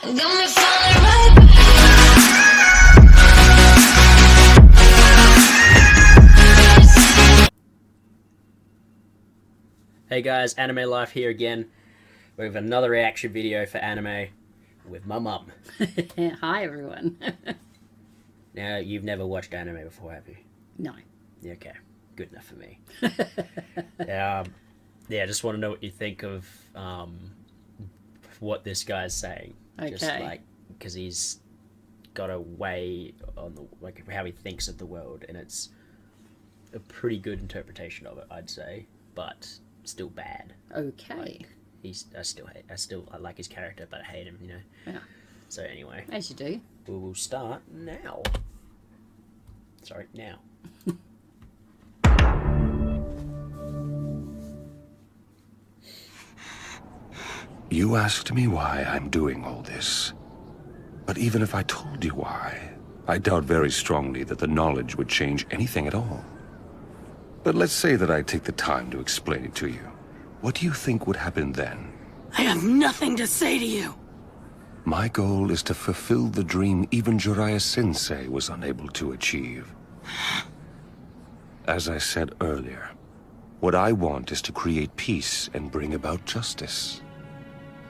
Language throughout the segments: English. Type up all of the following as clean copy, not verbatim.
Got me falling right. Hey guys, Anime Life here again with another reaction video for anime with my mum. Hi everyone. Now, you've never watched anime before, have you? No. Okay, good enough for me. Yeah, I just want to know what you think of what this guy's saying. Okay. Just like, because he's got a way on the, like, how he thinks of the world, and it's a pretty good interpretation of it, I'd say, but still bad. Okay. Like, I like his character, but I hate him, you know. Yeah. So anyway, As you do. we will start now. Sorry, now. You asked me why I'm doing all this. But even if I told you why, I doubt very strongly that the knowledge would change anything at all. But let's say that I take the time to explain it to you. What do you think would happen then? I have nothing to say to you. My goal is to fulfill the dream even Jiraiya Sensei was unable to achieve. As I said earlier, what I want is to create peace and bring about justice.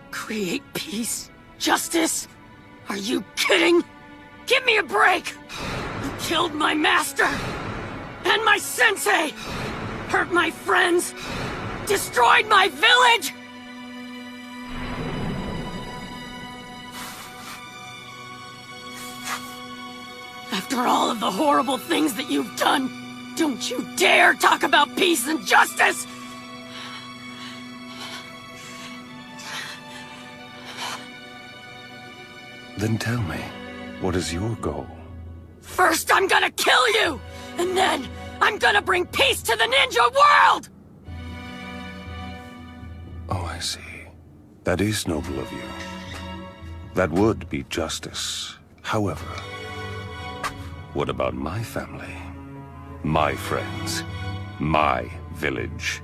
Create peace? Justice? Are you kidding? Give me a break! You killed my master! And my sensei! Hurt my friends! Destroyed my village! After all of the horrible things that you've done, don't you dare talk about peace and justice! Then tell me, what is your goal? First I'm gonna kill you! And then I'm gonna bring peace to the ninja world! Oh, I see. That is noble of you. That would be justice. However, what about my family? My friends? My village?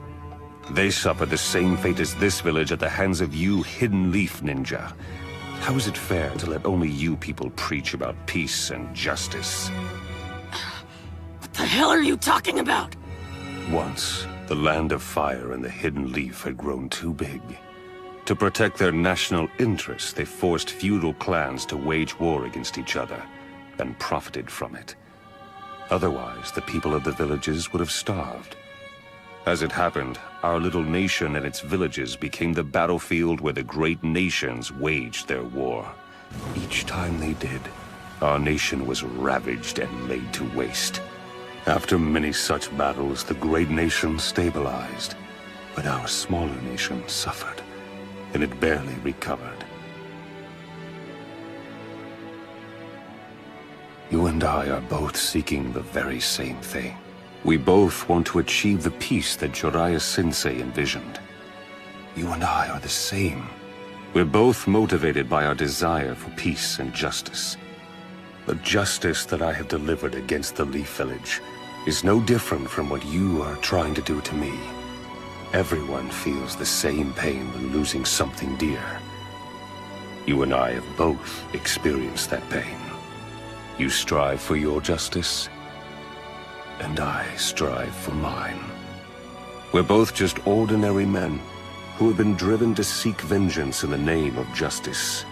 They suffered the same fate as this village at the hands of you, Hidden Leaf Ninja. How is it fair to let only you people preach about peace and justice? What the hell are you talking about? Once, the Land of Fire and the Hidden Leaf had grown too big. To protect their national interests, they forced feudal clans to wage war against each other, and profited from it. Otherwise, the people of the villages would have starved. As it happened, our little nation and its villages became the battlefield where the great nations waged their war. Each time they did, our nation was ravaged and laid to waste. After many such battles, the great nation stabilized, but our smaller nation suffered, and it barely recovered. You and I are both seeking the very same thing. We both want to achieve the peace that Jiraiya Sensei envisioned. You and I are the same. We're both motivated by our desire for peace and justice. The justice that I have delivered against the Leaf Village is no different from what you are trying to do to me. Everyone feels the same pain when losing something dear. You and I have both experienced that pain. You strive for your justice, and I strive for mine. We're both just ordinary men who have been driven to seek vengeance in the name of justice.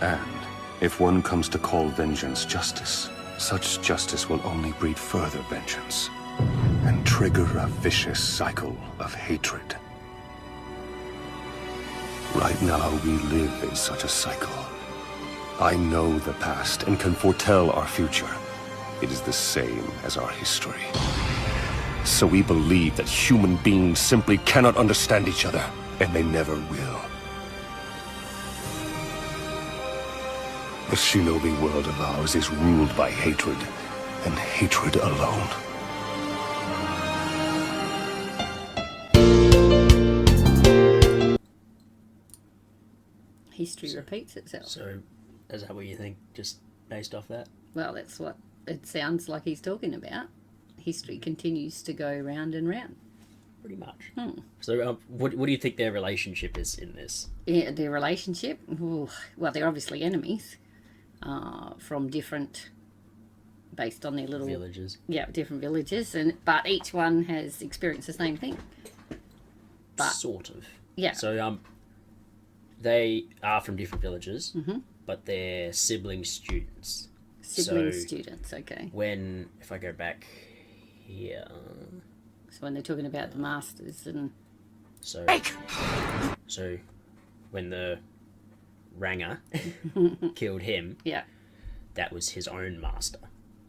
And if one comes to call vengeance justice, such justice will only breed further vengeance and trigger a vicious cycle of hatred. Right now, we live in such a cycle. I know the past and can foretell our future. It is the same as our history. So we believe that human beings simply cannot understand each other, and they never will. The shinobi world of ours is ruled by hatred, and hatred alone. History repeats itself. So, is that what you think, just based off that? Well, that's what it sounds like he's talking about. History continues to go round and round. pretty much. So, what do you think their relationship is in this? Yeah, their relationship. Ooh, well, they're obviously enemies from different, based on their little Villages. Yeah, different villages, but each one has experienced the same thing. But Sort of. yeah, So, they are from different villages, but they're sibling students. sibling so students. Okay, If I go back here, so when they're talking about the masters and so when the Ranger killed him, yeah, that was his own master,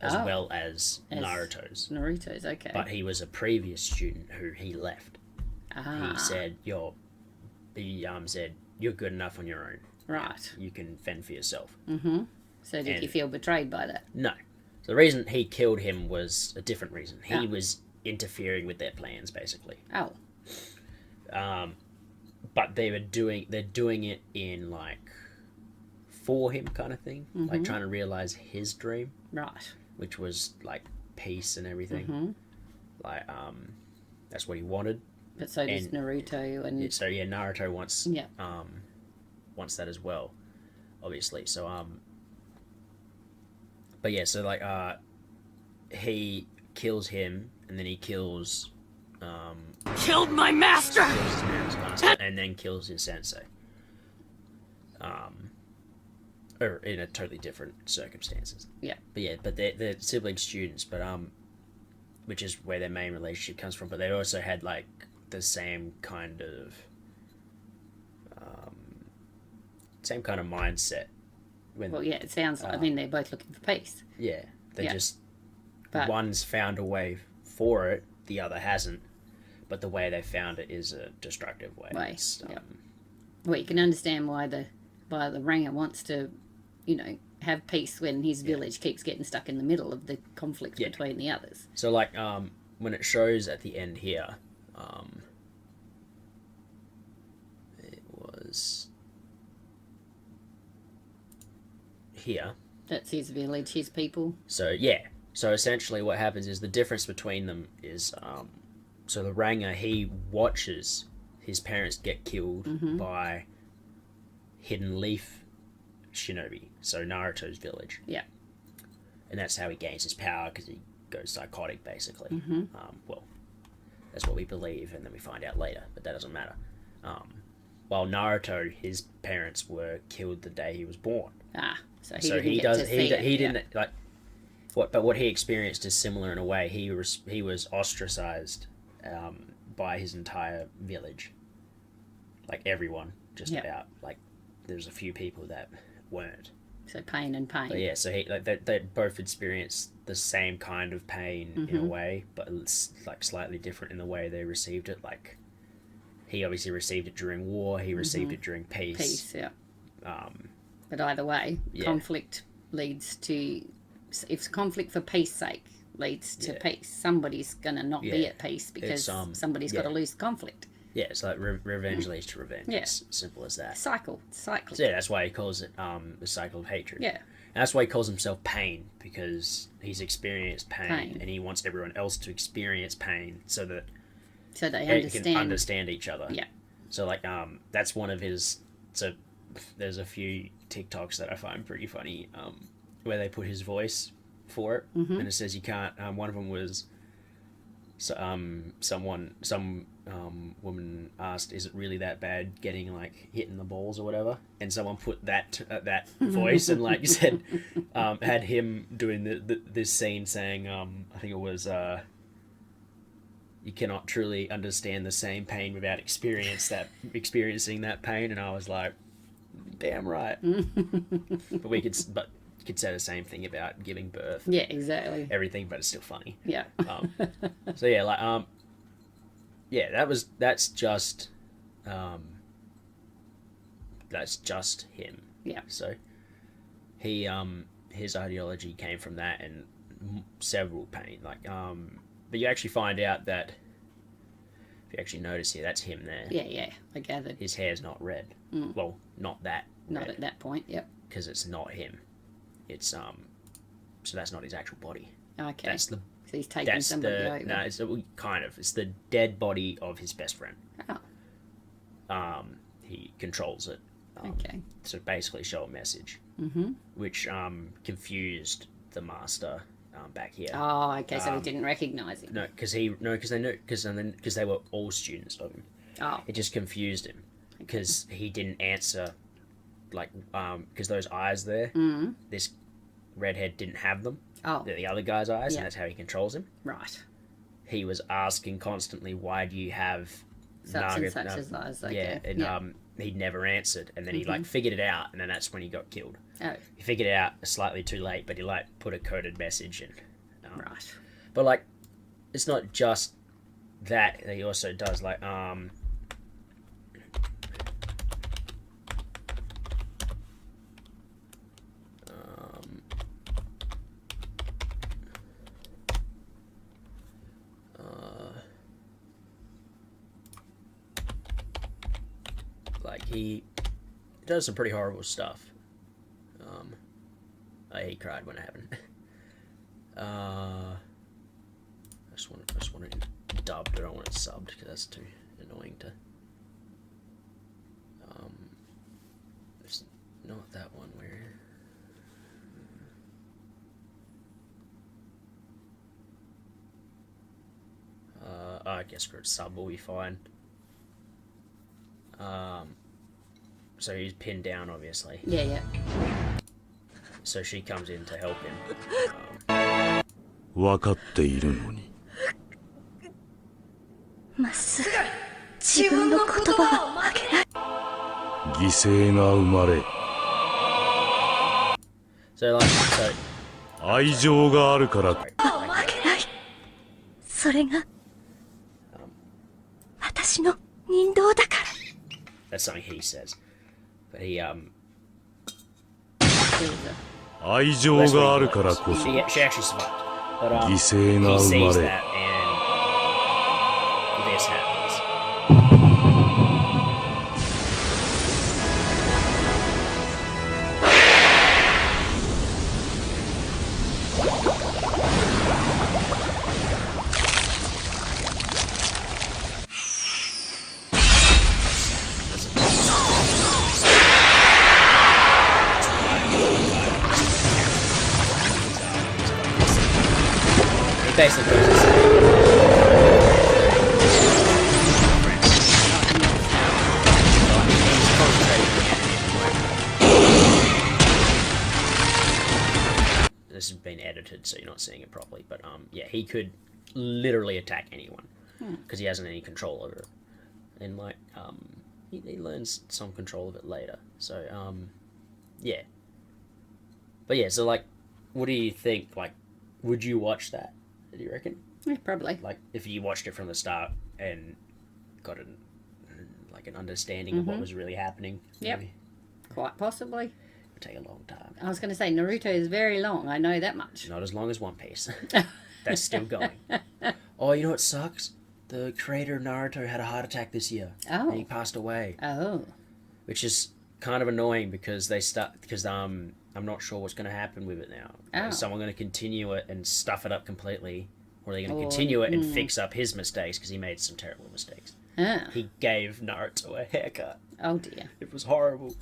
as Oh. well as As- Naruto's. Naruto's. Okay, But he was a previous student who he left. ah, He said, said, "You're good enough on your own. right. You can fend for yourself." So did and- you feel betrayed by that? No. So the reason he killed him was a different reason. He Ah. was interfering with their plans, basically. Oh, But they're doing it in like for him kind of thing, like trying to realize his dream, right. which was like peace and everything. Like that's what he wanted. But so does And- Naruto and So yeah, Naruto wants yeah, wants that as well, obviously. So but yeah, so like he kills him, and then he kills Killed my master! his parents' master, and then kills his sensei. Or in a totally different circumstances. yeah, But they're sibling students, but which is where their main relationship comes from. But they also had like the same kind of mindset. When well, yeah, it sounds. I mean, they're both looking for peace. yeah, they Yeah. just But- one's found a way for it, the other hasn't. But the way they found it is a destructive way. Way, It's, yeah. Well, you can understand why the Ranger wants to, have peace when his village keeps getting stuck in the middle of the conflict Yeah. between the others. So like when it shows at the end here, it was here. That's his village, his people. So yeah. So essentially what happens is the difference between them is so the Ranger, he watches his parents get killed by Hidden Leaf Shinobi, so Naruto's village. Yeah. And that's how he gains his power, because he goes psychotic, basically. Well, that's what we believe, and then we find out later, but that doesn't matter. While Naruto, his parents were killed the day he was born. Ah, so he So didn't he get does to see it, he yeah. didn't like what he experienced is similar in a way. He was ostracized by his entire village, like everyone, just Yeah. about. Like there's a few people that weren't. So pain and pain. But yeah, so they both experienced the same kind of pain in a way, but it's like slightly different in the way they received it. Like he obviously received it during war. He received it during peace. Peace, yeah. Um, But either way, Yeah. conflict leads to, if conflict for peace sake leads to Yeah. peace, somebody's going to not be Yeah. at peace because It's, somebody's got to yeah. lose conflict. yeah, it's like revenge leads to revenge. Yeah. It's simple as that. Cycle. So yeah, that's why he calls it the cycle of hatred. Yeah. And that's why he calls himself Pain, because he's experienced pain, Pain. and he wants everyone else to experience pain so that So they they understand. can understand each other. Yeah. So like that's one of his. So there's a few TikToks that I find pretty funny where they put his voice for it, and it says you can't. One of them was some woman asked, "Is it really that bad getting like hit in the balls or whatever?" And someone put that voice and like said had him doing this scene saying I think it was you cannot truly understand the same pain without experiencing that pain, and I was like, damn right. but you could say the same thing about giving birth, Yeah, exactly. everything, but it's still funny. Yeah. So yeah, like yeah, that's just him. Yeah. So he his ideology came from that and several pain, like but you actually find out that if you actually notice here, that's him there. Yeah. I gathered. His hair's not red. Well, not that Not red, at that point. Yep. because it's not him. It's so that's not his actual body. Okay. That's So he's taken That's somebody the over. no, it's kind of it's the dead body of his best friend. Oh, He controls it. okay. To basically show a message, which confused the master back here. Oh, okay. So he didn't recognise him. No, because they knew because they were all students of him. Oh, It just confused him because he didn't answer, like because those eyes there, this redhead didn't have them. oh, They're the other guy's eyes, Yeah. and that's how he controls him. right. He was asking constantly, "Why do you have Such and such as eyes. Okay. Yeah, and he never answered, and then he like figured it out, and then that's when he got killed. Oh, He figured it out slightly too late, but he like put a coded message in. right. But like, it's not just that. He also does like like he does some pretty horrible stuff. He cried when it happened. I just want it dubbed. I don't want it subbed because that's too annoying to. It's not that one where. I guess for sub will be fine. So he's pinned down, obviously. Yeah, yeah. So she comes in to help him. 分かっているのに。まっすぐ自分の言葉を曲げない。犠牲が生まれ、 So like, so 愛情があるから。曲げない。それが私の人道だから。 that's something he says, but he There was a- 愛情 that's があ what る he から believes. こそ She actually survived, but 犠牲 he が生 sees まれ、 that and this happens. He basically goes to say, this has been edited, so you're not seeing it properly. But yeah, he could literally attack anyone because he hasn't any control over it, and like he learns some control of it later. So yeah, but yeah, so like, what do you think? Like, would you watch that? Do you reckon? Yeah, probably. Like, if you watched it from the start and got an understanding of what was really happening, Yep. maybe Quite possibly. it would take a long time. I was going to say Naruto is very long. I know that much. Not as long as One Piece. That's still going. Oh, you know what sucks? The creator of Naruto had a heart attack this year. Oh. And he passed away, Oh. which is kind of annoying because I'm not sure what's going to happen with it now. Oh. Is someone going to continue it and stuff it up completely, or are they going to Or- continue it and fix up his mistakes because he made some terrible mistakes? Ah. He gave Naruto a haircut. Oh dear. It was horrible.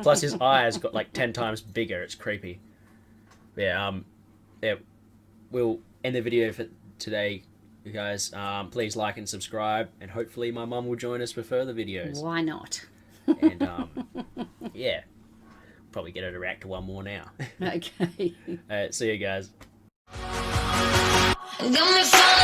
Plus, his eyes got like 10 times bigger. It's creepy. Yeah. Yeah. We'll end the video for today, you guys. Please like and subscribe, and hopefully my mum will join us for further videos. Why not? And yeah, probably get her to react to one more now. Okay. See you guys. Got me falling